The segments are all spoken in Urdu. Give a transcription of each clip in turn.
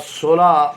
16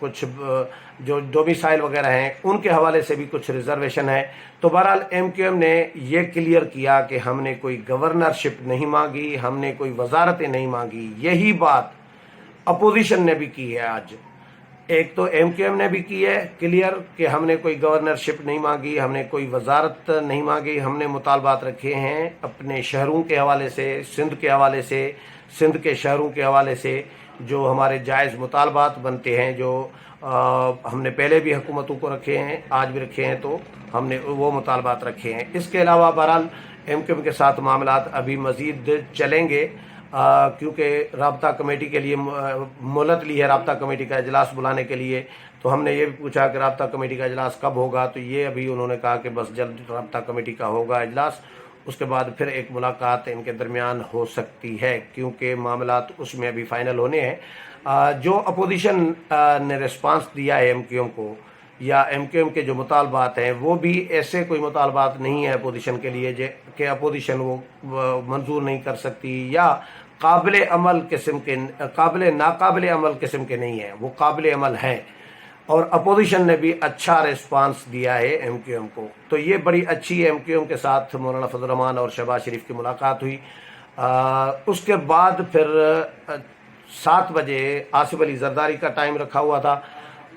کچھ جو ڈومیسائل وغیرہ ہیں ان کے حوالے سے بھی کچھ ریزرویشن ہے. تو بہرحال ایم کیو ایم نے یہ کلیئر کیا کہ ہم نے کوئی گورنرشپ نہیں مانگی, ہم نے کوئی وزارتیں نہیں مانگی. یہی بات اپوزیشن نے بھی کی ہے آج. ایک تو ایم کیو ایم نے بھی کی ہے کلیئر کہ ہم نے کوئی گورنرشپ نہیں مانگی, ہم نے کوئی وزارت نہیں مانگی, ہم نے مطالبات رکھے ہیں اپنے شہروں کے حوالے سے, سندھ کے حوالے سے, سندھ کے شہروں کے حوالے سے جو ہمارے جائز مطالبات بنتے ہیں, جو ہم نے پہلے بھی حکومتوں کو رکھے ہیں, آج بھی رکھے ہیں, تو ہم نے وہ مطالبات رکھے ہیں. اس کے علاوہ بہرحال ایم کیو ایم کے ساتھ معاملات ابھی مزید چلیں گے, کیونکہ رابطہ کمیٹی کے لیے مہلت لی ہے, رابطہ کمیٹی کا اجلاس بلانے کے لیے. تو ہم نے یہ بھی پوچھا کہ رابطہ کمیٹی کا اجلاس کب ہوگا, تو یہ ابھی انہوں نے کہا کہ بس جلد رابطہ کمیٹی کا ہوگا اجلاس, اس کے بعد پھر ایک ملاقات ان کے درمیان ہو سکتی ہے, کیونکہ معاملات اس میں ابھی فائنل ہونے ہیں. جو اپوزیشن نے رسپانس دیا ہے ایم کیو ایم کو, یا ایم کیو ایم کے جو مطالبات ہیں وہ بھی ایسے کوئی مطالبات نہیں ہیں اپوزیشن کے لیے کہ اپوزیشن وہ منظور نہیں کر سکتی, یا قابل عمل قسم کے, ناقابل عمل قسم کے نہیں ہیں, وہ قابل عمل ہیں. اور اپوزیشن نے بھی اچھا ریسپانس دیا ہے ایم کیو ایم کو. تو یہ بڑی اچھی ایم کیو ایم کے ساتھ مولانا فضل الرحمان اور شہباز شریف کی ملاقات ہوئی. اس کے بعد پھر 7 بجے آصف علی زرداری کا ٹائم رکھا ہوا تھا.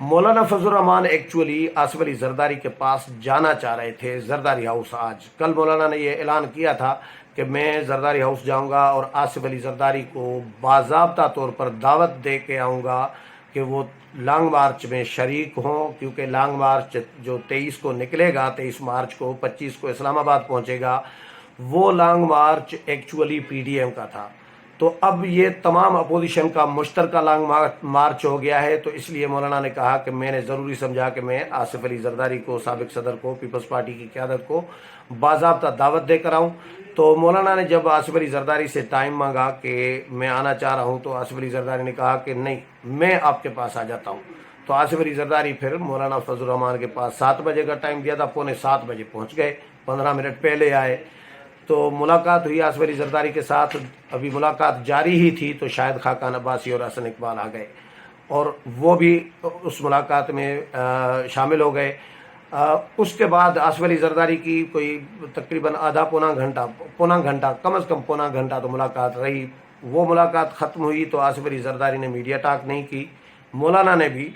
مولانا فضل الرحمان ایکچولی آصف علی زرداری کے پاس جانا چاہ رہے تھے, زرداری ہاؤس. آج کل مولانا نے یہ اعلان کیا تھا کہ میں زرداری ہاؤس جاؤں گا اور آصف علی زرداری کو باضابطہ طور پر دعوت دے کے آؤں گا کہ وہ لانگ مارچ میں شریک ہوں, کیونکہ لانگ مارچ جو 23 کو نکلے گا, 23 مارچ کو, 25 کو اسلام آباد پہنچے گا, وہ long march actually P D M کا تھا. تو اب یہ تمام اپوزیشن کا مشترکہ لانگ مارچ ہو گیا ہے. تو اس لیے مولانا نے کہا کہ میں نے ضروری سمجھا کہ میں آصف علی زرداری کو, سابق صدر کو, پیپلز پارٹی کی قیادت کو باضابطہ دعوت دے کر آؤں. تو مولانا نے جب آصف علی زرداری سے ٹائم مانگا کہ میں آنا چاہ رہا ہوں, تو آصف علی زرداری نے کہا کہ نہیں, میں آپ کے پاس آ جاتا ہوں. تو آصف علی زرداری پھر مولانا فضل الرحمان کے پاس 7 بجے کا ٹائم دیا تھا, 6:45 بجے پہنچ گئے, 15 منٹ پہلے آئے. تو ملاقات ہوئی آصف علی زرداری کے ساتھ. ابھی ملاقات جاری ہی تھی تو شاہد خاقان عباسی اور حسن اقبال آ گئے, اور وہ بھی اس ملاقات میں شامل ہو گئے. اس کے بعد آصف علی زرداری کی کوئی تقریباً پونا گھنٹہ کم از کم پونا گھنٹہ تو ملاقات رہی. وہ ملاقات ختم ہوئی تو آصف علی زرداری نے میڈیا ٹاک نہیں کی, مولانا نے بھی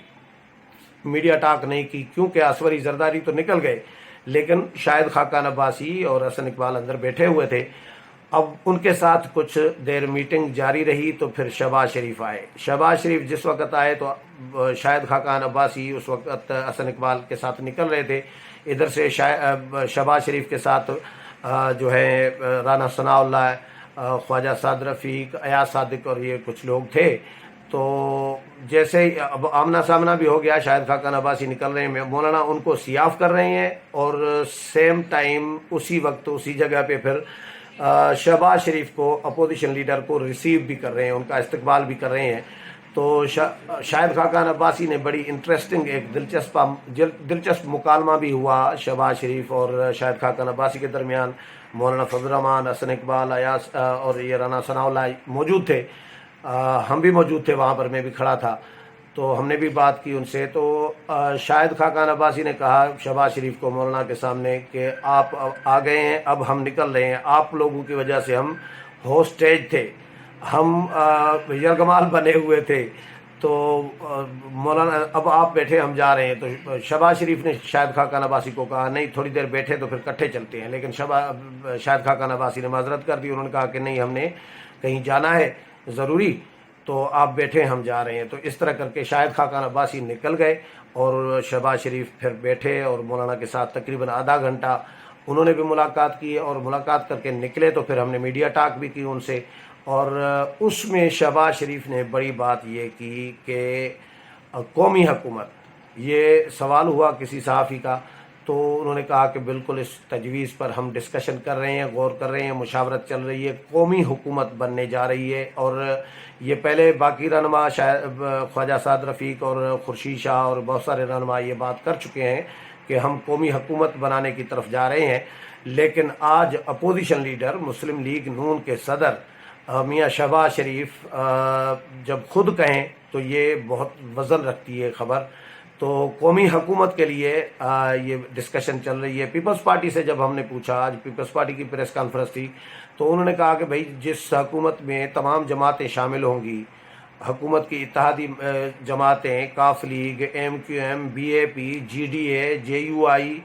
میڈیا ٹاک نہیں کی, کیونکہ آصف علی زرداری تو نکل گئے, لیکن شاہد خاقان عباسی اور حسن اقبال اندر بیٹھے ہوئے تھے. اب ان کے ساتھ کچھ دیر میٹنگ جاری رہی تو پھر شہباز شریف آئے. شہباز شریف جس وقت آئے تو شاہد خاقان عباسی اس وقت حسن اقبال کے ساتھ نکل رہے تھے. ادھر سے شہباز شریف کے ساتھ جو ہے رانا ثناء اللہ, خواجہ سعد رفیق, ایاز صادق اور یہ کچھ لوگ تھے. تو جیسے اب آمنا سامنا بھی ہو گیا, شاہد خاقان عباسی نکل رہے ہیں, مولانا ان کو سیاف کر رہے ہیں, اور سیم ٹائم اسی وقت اسی جگہ پہ پھر شہباز شریف کو, اپوزیشن لیڈر کو ریسیو بھی کر رہے ہیں, ان کا استقبال بھی کر رہے ہیں. تو شاہد خاقان عباسی نے بڑی انٹرسٹنگ ایک دلچسپ مکالمہ بھی ہوا شہباز شریف اور شاہد خاقان عباسی کے درمیان. مولانا فضل الرحمان, حسن اقبال, ایاز اور یہ رانا ثناء اللہ موجود تھے, ہم بھی موجود تھے وہاں پر, میں بھی کھڑا تھا. تو ہم نے بھی بات کی ان سے. تو شاہد خاقان عباسی نے کہا شہباز شریف کو مولانا کے سامنے کہ آپ آ گئے ہیں, اب ہم نکل رہے ہیں, آپ لوگوں کی وجہ سے ہم ہوسٹیج تھے, ہم یرغمال بنے ہوئے تھے, تو مولانا اب آپ بیٹھے, ہم جا رہے ہیں. تو شہباز شریف نے شاہد خاقان عباسی کو کہا نہیں, تھوڑی دیر بیٹھے تو پھر کٹھے چلتے ہیں. لیکن شاہد خاقان عباسی نے معذرت کر دی, انہوں نے کہا کہ نہیں, ہم نے کہیں جانا ہے ضروری, تو آپ بیٹھے, ہم جا رہے ہیں. تو اس طرح کر کے شاہد خاقان عباسی نکل گئے اور شہباز شریف پھر بیٹھے, اور مولانا کے ساتھ تقریباً آدھا گھنٹہ انہوں نے بھی ملاقات کی, اور ملاقات کر کے نکلے تو پھر ہم نے میڈیا ٹاک بھی کی ان سے. اور اس میں شہباز شریف نے بڑی بات یہ کی کہ قومی حکومت, یہ سوال ہوا کسی صحافی کا, تو انہوں نے کہا کہ بالکل اس تجویز پر ہم ڈسکشن کر رہے ہیں, غور کر رہے ہیں, مشاورت چل رہی ہے, قومی حکومت بننے جا رہی ہے. اور یہ پہلے باقی رہنما خواجہ سعد رفیق اور خورشید شاہ اور بہت سارے رہنما یہ بات کر چکے ہیں کہ ہم قومی حکومت بنانے کی طرف جا رہے ہیں. لیکن آج اپوزیشن لیڈر مسلم لیگ نون کے صدر میاں شہباز شریف جب خود کہیں تو یہ بہت وزن رکھتی ہے خبر. تو قومی حکومت کے لیے یہ ڈسکشن چل رہی ہے. پیپلز پارٹی سے جب ہم نے پوچھا، آج پیپلز پارٹی کی پریس کانفرنس تھی، تو انہوں نے کہا کہ بھائی جس حکومت میں تمام جماعتیں شامل ہوں گی، حکومت کی اتحادی جماعتیں، کاف league, M Q M, B A P, G D A, J U I,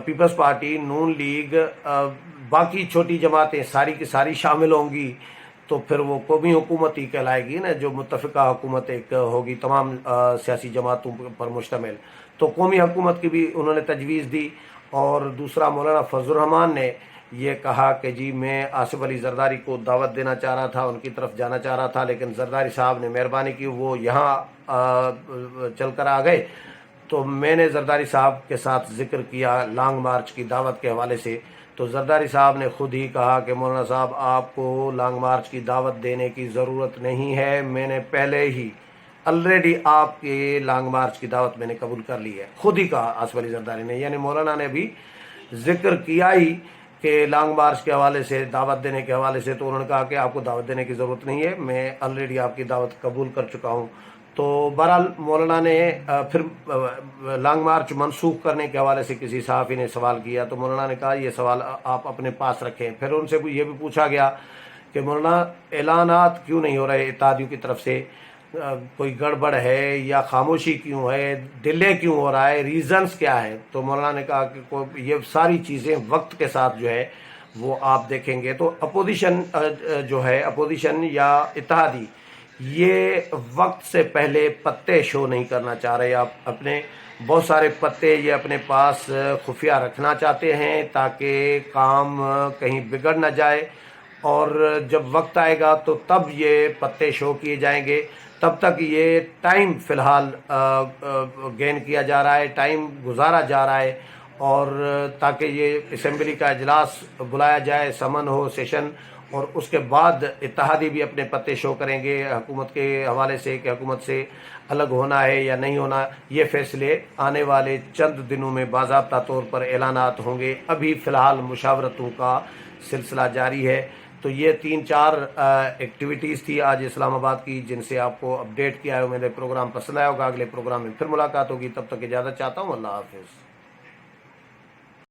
People's party, نون لیگ، باقی چھوٹی جماعتیں ساری کی ساری شامل ہوں گی، تو پھر وہ قومی حکومت ہی کہلائے گی نا، جو متفقہ حکومت ایک ہوگی تمام سیاسی جماعتوں پر مشتمل. تو قومی حکومت کی بھی انہوں نے تجویز دی. اور دوسرا مولانا فضل الرحمان نے یہ کہا کہ جی میں آصف علی زرداری کو دعوت دینا چاہ رہا تھا، ان کی طرف جانا چاہ رہا تھا، لیکن زرداری صاحب نے مہربانی کی، وہ یہاں چل کر آ گئے. تو میں نے زرداری صاحب کے ساتھ ذکر کیا لانگ مارچ کی دعوت کے حوالے سے، تو زرداری صاحب نے خود ہی کہا کہ مولانا صاحب آپ کو لانگ مارچ کی دعوت دینے کی ضرورت نہیں ہے، میں نے پہلے ہی آلریڈی آپ کے لانگ مارچ کی دعوت میں نے قبول کر لی ہے. خود ہی کہا آصف علی زرداری نے، یعنی مولانا نے بھی ذکر کیا ہی کہ لانگ مارچ کے حوالے سے، دعوت دینے کے حوالے سے. تو انہوں نے کہا کہ آپ کو دعوت دینے کی ضرورت نہیں ہے، میں آلریڈی آپ کی دعوت قبول کر چکا ہوں. تو بہرحال مولانا نے پھر لانگ مارچ منسوخ کرنے کے حوالے سے کسی صحافی نے سوال کیا، تو مولانا نے کہا یہ سوال آپ اپنے پاس رکھیں. پھر ان سے یہ بھی پوچھا گیا کہ مولانا اعلانات کیوں نہیں ہو رہے اتحادیوں کی طرف سے، کوئی گڑبڑ ہے یا خاموشی کیوں ہے، ڈیلے کیوں ہو رہا ہے، ریزنز کیا ہے؟ تو مولانا نے کہا کہ یہ ساری چیزیں وقت کے ساتھ جو ہے وہ آپ دیکھیں گے. تو اپوزیشن جو ہے، اپوزیشن یا اتحادی، یہ وقت سے پہلے پتے شو نہیں کرنا چاہ رہے. آپ اپنے بہت سارے پتے یہ اپنے پاس خفیہ رکھنا چاہتے ہیں تاکہ کام کہیں بگڑ نہ جائے، اور جب وقت آئے گا تو تب یہ پتے شو کیے جائیں گے. تب تک یہ ٹائم فی الحال گین کیا جا رہا ہے، ٹائم گزارا جا رہا ہے، اور تاکہ یہ اسمبلی کا اجلاس بلایا جائے، سمن ہو سیشن، اور اس کے بعد اتحادی بھی اپنے پتے شو کریں گے حکومت کے حوالے سے کہ حکومت سے الگ ہونا ہے یا نہیں ہونا. یہ فیصلے آنے والے چند دنوں میں باضابطہ طور پر اعلانات ہوں گے. ابھی فی الحال مشاورتوں کا سلسلہ جاری ہے. تو یہ 3-4 ایکٹیویٹیز تھی آج اسلام آباد کی، جن سے آپ کو اپڈیٹ کیا ہے. میرے پروگرام پسند آیا ہوگا، اگلے پروگرام میں پھر ملاقات ہوگی. تب تک اجازت چاہتا ہوں. اللہ حافظ.